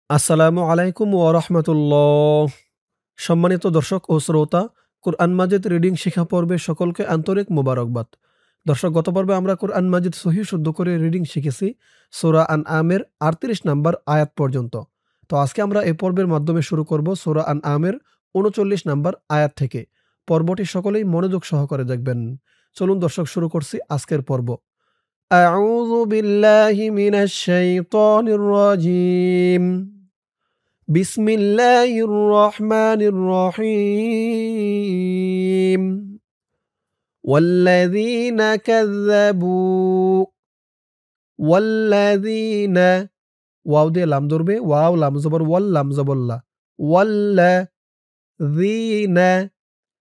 আসসালামু আলাইকুম ওয়া রাহমাতুল্লাহ। সম্মানিত দর্শক ও শ্রোতা, কুরআন মাজিদ রিডিং শিখা পর্বে সকলকে আন্তরিক মোবারকবাদ। দর্শক, গত পর্বে আমরা কুরআন মাজিদ সহিহ শুদ্ধ করে রিডিং শিখেছি সূরা আনআমের ৩৮ নাম্বার আয়াত পর্যন্ত। তো আজকে আমরা এই পর্বের মাধ্যমে শুরু করব সূরা আনআমের ৩৯ নাম্বার আয়াত থেকে। পর্বটি সকলেই মনোযোগ সহকারে দেখবেন। চলুন দর্শক, শুরু করছি আজকের পর্ব। আউযু বিল্লাহি মিনাশ শাইতানির রাজীম। বিসমিল্লাহির রহমানির রহিম। ওয়াল্লাযীনা কাযযাবু ওয়াল্লাযীনা, ওয়াও দিয়ে লাম ধরবে, ওয়াও লাম জবর ওয়াল, লাম জবর লা। ওয়াল্লাযীনা,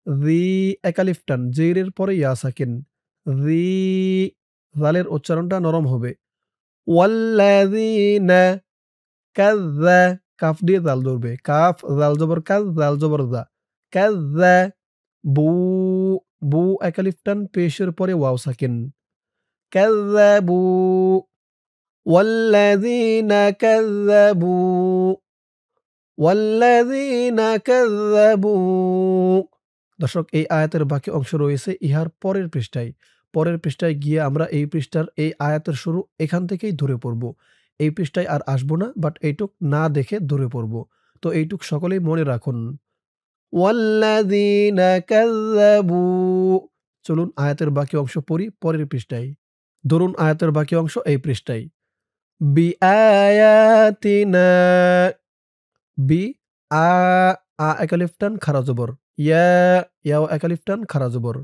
যী এক আলিফ টান, জেরের পরে ইয়া সাকিন। যী, জালের উচ্চারণটা নরম হবে। ওয়াল্লাযীনা কাযযা, কাফ দিয়ে জাল ধরবে। কাফ জাল জবর কাজ, জাল জবর জা। কাযযা বু, বু এক আলিফ টান, পেশের পরে ওয়াও সাকিন। কাযযাবু ওয়াল্লাযীনা কাযযাবু ওয়াল্লাযীনা কাযযাবু। দর্শক, এই আয়াতের বাকি অংশ রয়েছে ইহার পরের পৃষ্ঠায়। পরের পৃষ্ঠায় গিয়ে আমরা এই পৃষ্ঠার এই আয়াতের শুরু এখান থেকেই ধরে পড়ব। এই পৃষ্ঠায় আর আসব না, বাট এইটুক না দেখে ধরে পড়ব। তো এইটুক সকলেই মনে রাখুন। ওয়াল্লাযীনা কাযযাবু। চলুন আয়াতের বাকি অংশ পড়ি পরের পৃষ্ঠায়। ধরুন আয়াতের বাকি অংশ এই পৃষ্ঠায়। বিআয়াতিনা, বি আ, আ এক আলিফ টান খাড়া জবর। ইয়া, ইয়াও এক আলিফ টান খাড়া জবর।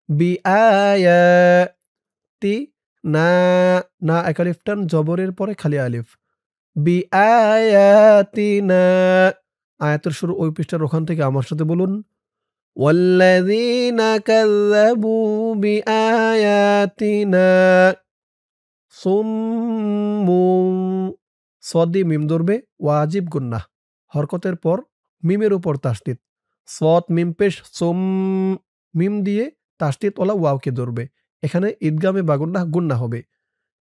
বিআয়াতি না, না এক আলিফ টান জবরের পরে খালি আলিফ। বিআয়াতিনা। আয়াতের শুরু ওই পৃষ্ঠার ওখান থেকে আমার সাথে বলুন। ওয়াল্লাযীনা কাযযাবু বিআয়াতিনা সুম্মুম, সদ দিয়ে মিম ধরবে, ওয়াজিব গুন্নাহ। হরকতের পর মিমের উপর তাসদীদ। সদ মিম পেশ সুম, মিম দিয়ে তাসদীদ ওয়ালা ওয়াওকে ধরবে। এখানে ঈদগামে বাগুন্নাহ গুন্নাহ হবে।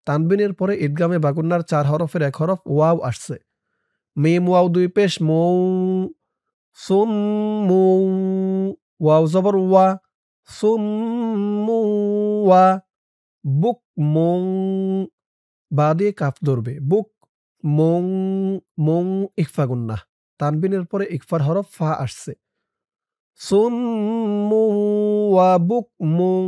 তানবিনের পরে ঈদগামে বাগুন্নার ৪ হরফের ১ হরফ ওয়াও আসছে। মিম ওয়াও ২ পেশ মৌ, সুম্মু, ওয়াও জবর ওয়া, সুম্মু ওয়া। বুকমুং, বা দিয়ে কাফ ধরবে। বুক মং, মং ইকফা গুন্নাহ। তানবিনের পরে ইকফার হরফ ফা আসছে। সুম্মু ওয়া বুকমুং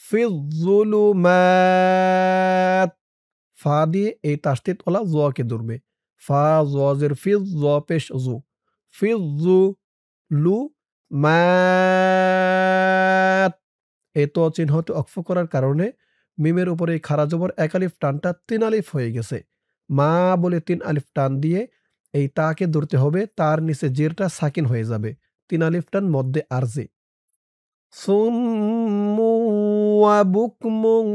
ফিয-যুলুমাত, ফা দিয়ে এই তাসদীদ ওয়ালা যকে ধরবে। ফা জের ফিজ, জ পেশ জু। ফিয-যু লু মাত, এই ত চিহ্নটি অক্ফ করার কারণে মিমের উপরে এই খাড়া জবর এক আলিফ টানটা ৩ আলিফ হয়ে গেছে। মা বলে ৩ আলিফ টান দিয়ে এই তাকে ধরতে হবে, তার নিচে জেরটা সাকিন হয়ে যাবে। ৩ আলিফ টান মধ্যে আরজি। সুম্মু ওয়া বুকমুং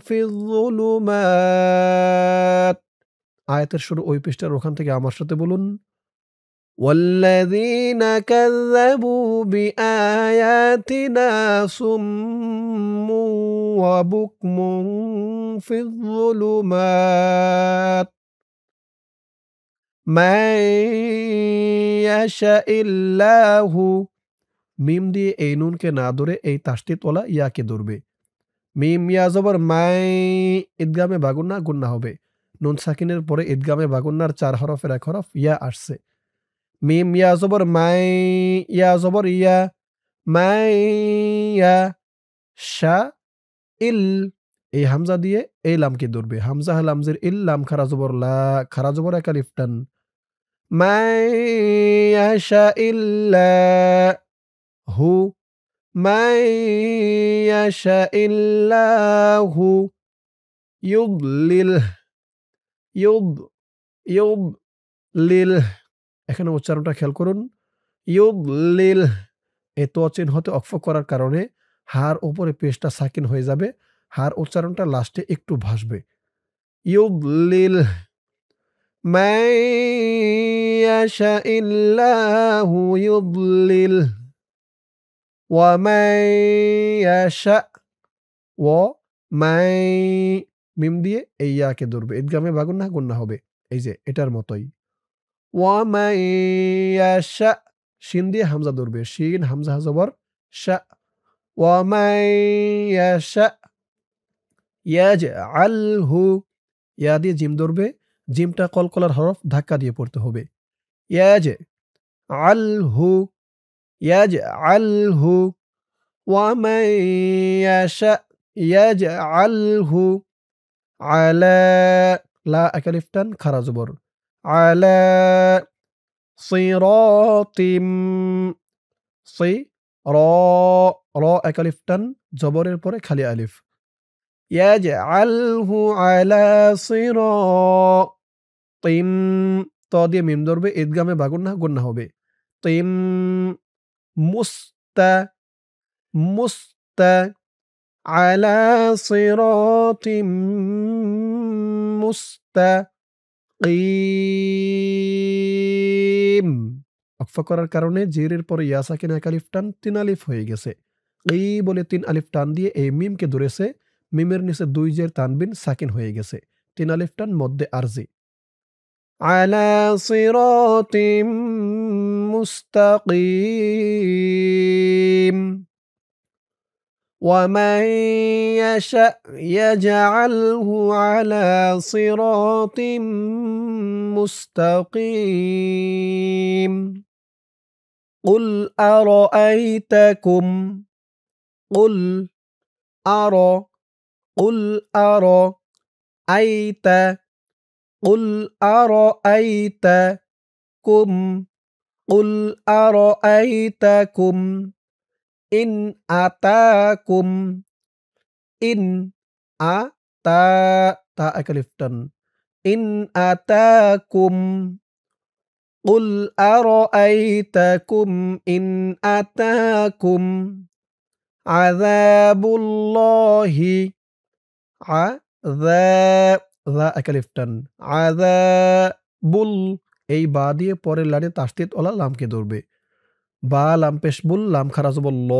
ফিয-যুলুমাত। আয়াতের শুরু ওই পৃষ্ঠার ওখান থেকে আমার সাথে বলুন। ওয়াল্লাযীনা কাযযাবু বিআয়াতিনা সুম্মু ওয়া বুকমুং ফিয-যুলুমাত মান ইয়াশাইল্লাহু, মিম দিয়ে এই নুনকে না ধরে এই তাসদীদ ওয়ালা ইয়াকে ধরবে। মিম ইয়া জবর মাই, ঈদগামে বাগুন্নাহ গুন্নাহ হবে। নুন সাকিনের পরে ঈদগামে বাগুন্নার ৪ হরফের ১ হরফ ইয়া আসছে। মিম ইয়া জবর মাই, ইয়া জবর ইয়া, মাইয়া, শা ইল, এই হামজা দিয়ে এই লামকে ধরবে। হামজা লামজের ইল, লাম খারা জবর লা, খারা জবর এক আলিফ টান। মাইয়াশা ইল্লা হু, মাইয়াশা ইল্লাহু ইউদলিল, ইউদ, ইউদ লিল, এখানে উচ্চারণটা খেয়াল করুন। ইউদলিল, এই ত চিহ্নতে অক্ফ করার কারণে হার উপরে পেশটা সাকিন হয়ে যাবে। হার উচ্চারণটা লাস্টে একটু ভাসবে। ইউদলিল মাইয়াশাইল্লাহু ইউদলিল ওয়া মাইয়াশা, ওয়া মাই, মিম দিয়ে এই ইয়াকে ধরবে। ঈদগামে বাগুন্নাহ গুন্নাহ হবে। এই যে এটার মতোই। ওয়ামান ইয়াশা শিন দিয়ে হামজা ধরবে। শিন হামজা জবর শা। ওয়ামান ইয়াশা ইয়াজআলহু ইয়া দিয়ে জিম ধরবে। জিমটা কলকলার হরফ ধাক্কা দিয়ে পড়তে হবে। ইয়াজআলহু ইয়াজআলহু ওয়ামান ইয়াশা ইয়াজআলহু আলা লা একালিফ টান খারা জবর। আলা সিরাতিম সি র র একালিফ টান জবরের পরে খালি আলিফ। ইয়াজআলহু আলা সিরাতিম ত দিয়ে মিম ধরবে ঈদগামে বা গুন্নাহ হবে। তিম মুস্তা মুস্তা আলা সিরাতিম মুস্তাকিম ওয়াকফা করার কারণে জেরের পরে ইয়া সাকিন এক আলিফ টান ৩ আলিফ হয়ে গেছে। এই বলে ৩ আলিফ টান দিয়ে এই মিমকে ধরেছে। মিমের নিচে ২ জের তানবিন সাকিন হয়ে গেছে। ৩ আলিফ টান মধ্যে আরজি। আলা সিরাতিম মুস্তাকিম ومن يشأ يجعله على صراط مستقيم قل أرأيتكم قل أرى قل أرأيت قل أرأيتكم قل أرأيتكم ইন আতাকুম ইন আতা তা একালিফ টান ইন আতাকুম কুল আরাআইতাকুম ইন আতাকুম আযাবুল্লাহি আযা যা একালিফ টান আযাবুল এই বা দিয়ে পরের লাইনে তাসদীদ ওয়ালা লামকে ধরবে। বা লাম পেশবুল লাম খারা জবর ল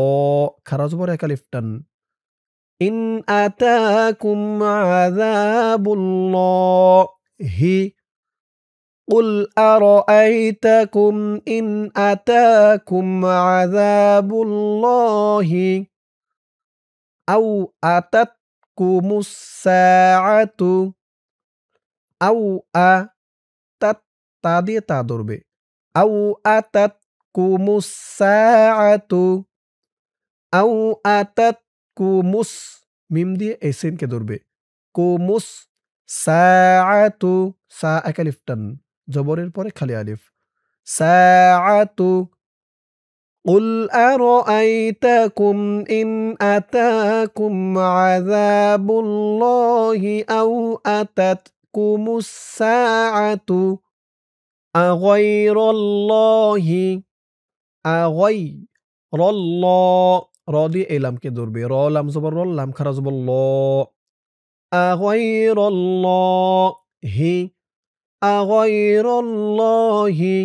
খারা জবর এক আলিফ টান ইন আতাকুম আযাবুল্লাহি কুল আরাআইতাকুম ইন আতাকুম আযাবুল্লাহি আও আতাতকুমুস সাআতু আও আ তাত তা দিয়ে তা ধরবে আও আতাত কুমুস সাআতু আও আতাত কুমুস মিম দিয়ে এই সিনকে ধরবে কুমুস সাআতু সা এক আলিফ টান জবরের পরে খালি আলিফ সাআতু قل أرأيتكم إن أتاكم عذاب الله أو أتتكم الساعة أغير الله আগই রল্ল র দিয়ে এই লামকে ধরবে র লাম জবর রল লাম খারা জবর ল আগয়রল্লাহি আগয়রল্লাহি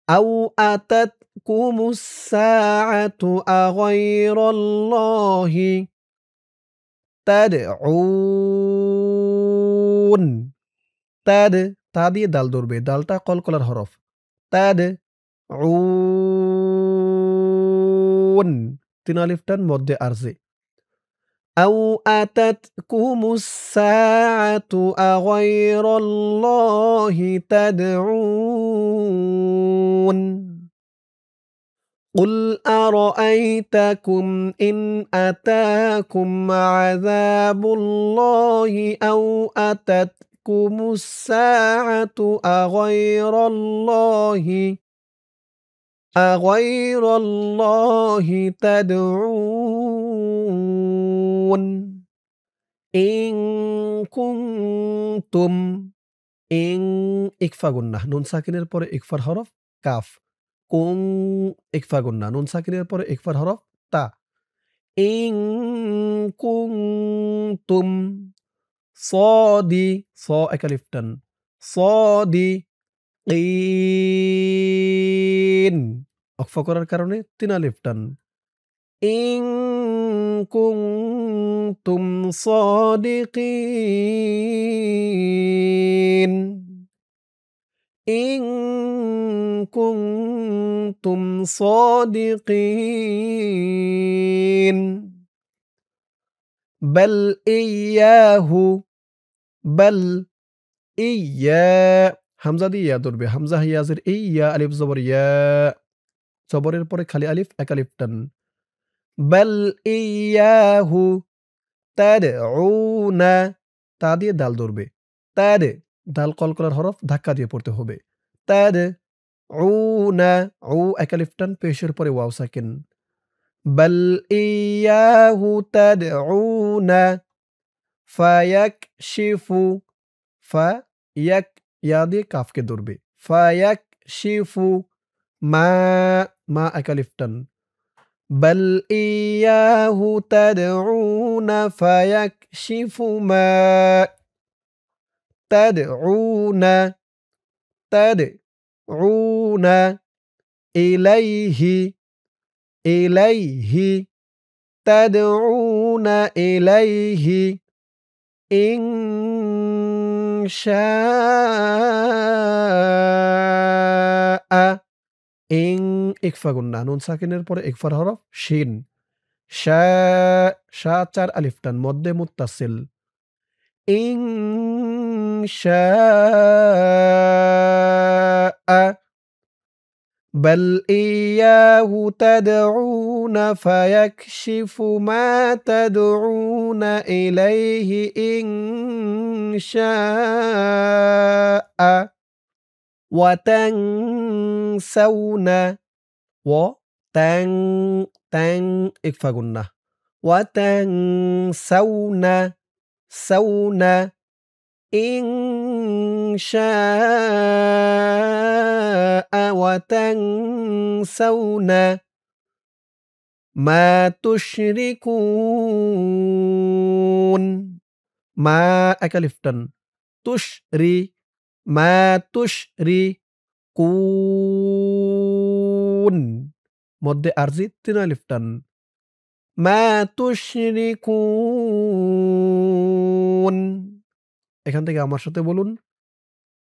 আও আতাতকুমুস সাআতু আগয়রল্লাহি তাদউন তাদ তা দিয়ে দাল ধরবে দালটা কলকলার হরফ তাদ উন ৩ আলিফ টান মধ্যে আরজি আও আতাতকুমুস সাআতু আগায়রাল্লাহি তাদউন قل أرأيتكم إن أتاكم عذاب الله أو أتتكم الساعة أغير الله تدعون إن كنتم ইং ইকফা গুন্নাহ নুন সাকিনের পরে ইকফার হরফ কাফ কুং ইকফা গুন্নাহ নুন সাকিনের পরে ইকফার হরফ তা ইং কুনতুম সদি স একালিফ টান সদি ইন ওয়াকফা করার কারণে ৩ আলিফ টান ইং কুনতুম সাদিকিন ইন কুনতুম সাদিকিন বাল ইয়াহু বাল ইয়া হামজা দিয়ে ইয়া ধরবে। হামজা হিয়াজের ইয়া আলিফ জবর ইয়া। জবরের পরে খালি আলিফ এক আলিফ টান। বাল ইয়াহু তাদউনা তা দিয়ে দাল ধরবে। তাদ দাল কলকলার হরফ ধাক্কা দিয়ে পড়তে হবে। তাদউনা উ এক আলিফ টান পেশের পরে ওয়াও সাকিন। বাল ইয়াহু তাদউনা ফায়াকশিফু ফা ইয়াক ইয়া দিয়ে কাফকে ধরবে। ফায়াকশিফু মা মা এক আলিফ টান। বাল ইয়াহু তাদউনা ফায়াকশিফু মা তাদউনা তাদউনা ইলাইহি ইলাইহি তাদউনা ইলাইহি ইন শাআ ইং ইকফা গুন্না নুন সাকিনের পরে ইকফার হরফ শিন। শা শা চার আলিফ টান মধ্যে মুত্তাসিল। ইং শাআ বাল ইয়াহু তাদউনা ফায়াকশিফু মা তাদউনা ইলাইহি ইন শাআ ওয়া তানসাউনা ওয়া তাং তাং ইকফা গুন্না ওয়া তানসাউনা সাউনা ইন শাআ ওয়া তানসাউনা মা তুশরিকুন মা এক আলিফ টান তুশরি মা তুশরিকুন মধ্যে আরজি তিন আলিফ টান। মা তুশরিকুন এখান থেকে আমার সাথে বলুন।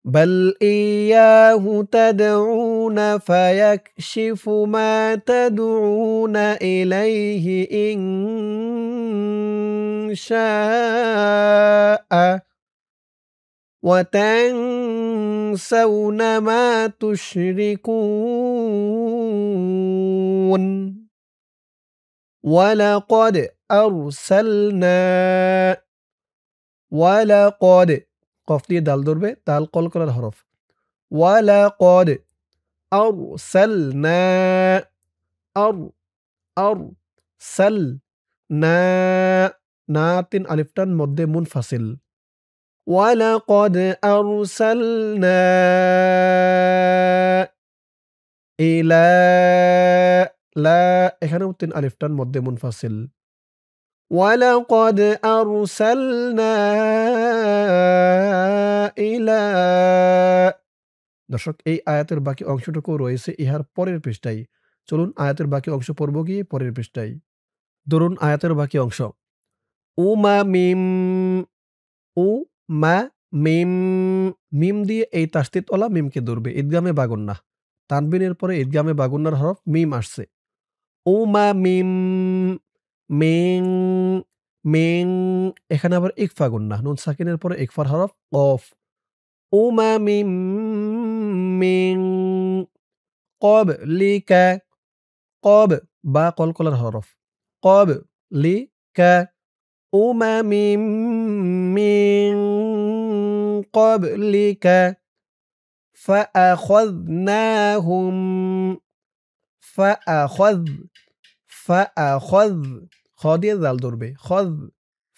বাল ইয়াহু তাদউনা ফায়াকশিফু মা তাদউনা ইলাইহি ইন শাআ ওয়া তানসাউনা মা তুশরিকুন ওয়ালাকাদ আরসালনা ওয়ালাকাদ কফ দিয়ে দাল ধরবে দাল কলকলার হরফ। ওয়ালাকাদ আরসালনা আর আরসালনা না তিন আলিফ টান মধ্যে মুনফাসিল। ওয়ালাকাদ আরসালনা ইলা লা এখানেও তিন আলিফ টান মধ্যে মুনফাসিল। ওয়ালাকাদ আরসালনা ইলা দর্শক এই আয়াতের বাকি অংশটুকু রয়েছে ইহার পরের পৃষ্ঠায়। চলুন আয়াতের বাকি অংশ পড়ব গিয়ে পরের পৃষ্ঠায়। ধরুন আয়াতের বাকি অংশ। উমামিম মা মিম মিম দিয়ে এই তাসদীদওয়ালা মিমকে ধরবে ঈদগামে বাগুন্না। তানবিনের পরে ঈদগামে বাগুন্নার হরফ মিম আসছে। উমামিম মিং মিং এখানে আবার ইকফা গুন্না নুন সাকিনের পরে ইকফার হরফ কফ। উমামিম মিং ক্বাবলিকা ক্বাব বা কলকলার হরফ ক্বাবলিকা উমামিম মিং ক্বাবলিকা ফাআখাযনাহুম ফাআখায খ দিয়ে জাল ধরবে খয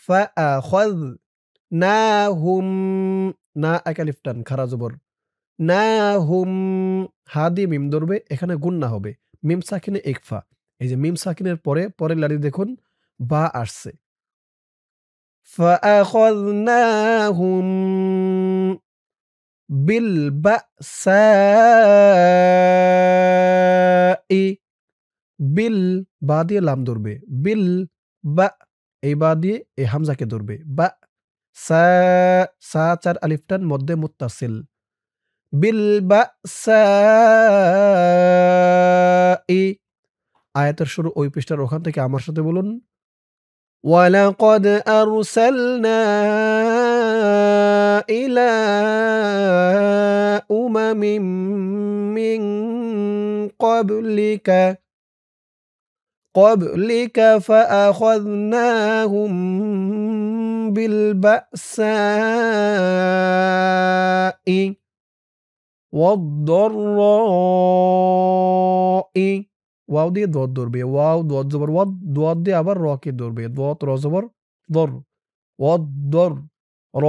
ফাআখাযনাহুম না এক আলিফ টান খারা জবর নাহুম হা দিয়ে মিম ধরবে এখানে গুন্না হবে মিম সাকিনে ইকফা। এই যে মিম সাকিনের পরে পরের লাইনে দেখুন বা আসছে। ফাআখাযনাহুম বিল বাসাই বিল বা দিয়ে লাম ধরবে বিল বা এই বা দিয়ে এই হামজাকে ধরবে বা সা সা চার আলিফ টান মধ্যে মুত্তাসিল বিল বাসাই। আয়াতের শুরু ওই পৃষ্ঠার ওখান থেকে আমার সাথে বলুন, ওয়ালাকাদ আরসালনা ইলা উমামিম মিন ক্বাবলিকা فأخذناهم بالبأساء والضراء। ওয়াও দিয়ে দদ ধরবে, ওয়াও দদ জবর ওয়াদ, দোয়াদ দিয়ে আবার র কে ধরবে, দত র জবর দর, ওয়াদ দর, র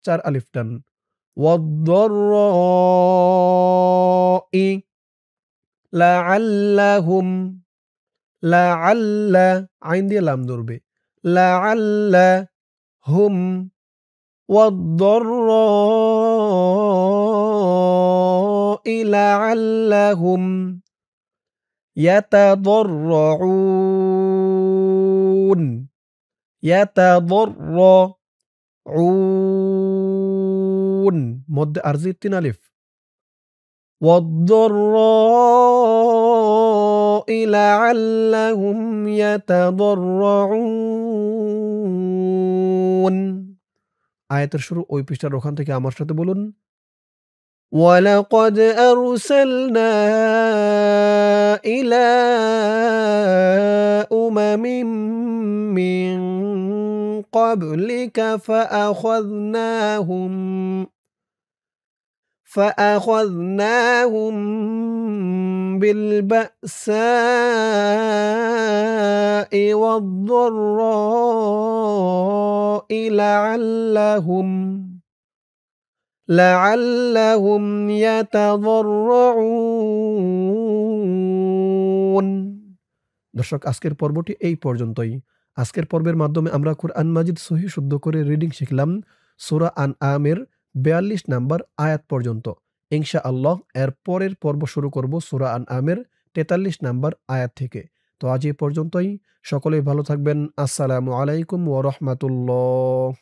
৪ আলিফ টান, ওয়াদ-দররাই লাআল্লাহুম, লাআল্লা আইন দিয়ে লাম ধরবে, লাআল্লাহুম, ওয়াদ-দররাই লাআল্লাহুম ইয়াতাদররুন, ইয়াতাদররুন মধ্যে আরজি ৩ আলিফ, والضراء لعلهم يتضرعون। আয়াতের শুরু ওই পৃষ্ঠার ওখান থেকে আমার সাথে বলুন, ولقد أرسلنا إلى أمم من قبلك فأخذناهم بالبأساء والضراء لعلهم يتضرعون। দর্শক, আজকের পর্বটি এই পর্যন্তই। আজকের পর্বের মাধ্যমে আমরা কুরআন মাজিদ সহিহ শুদ্ধ করে রিডিং শিখলাম সূরা আনআমের ৪২ নাম্বার আয়াত পর্যন্ত। ইনশাআল্লাহ এর পরের পর্ব শুরু করব সূরা আনআমের ৪৩ নাম্বার আয়াত থেকে। তো আজ এই পর্যন্তই। সকলেই ভালো থাকবেন। আসসালামু আলাইকুম ওয়া রাহমাতুল্লাহ।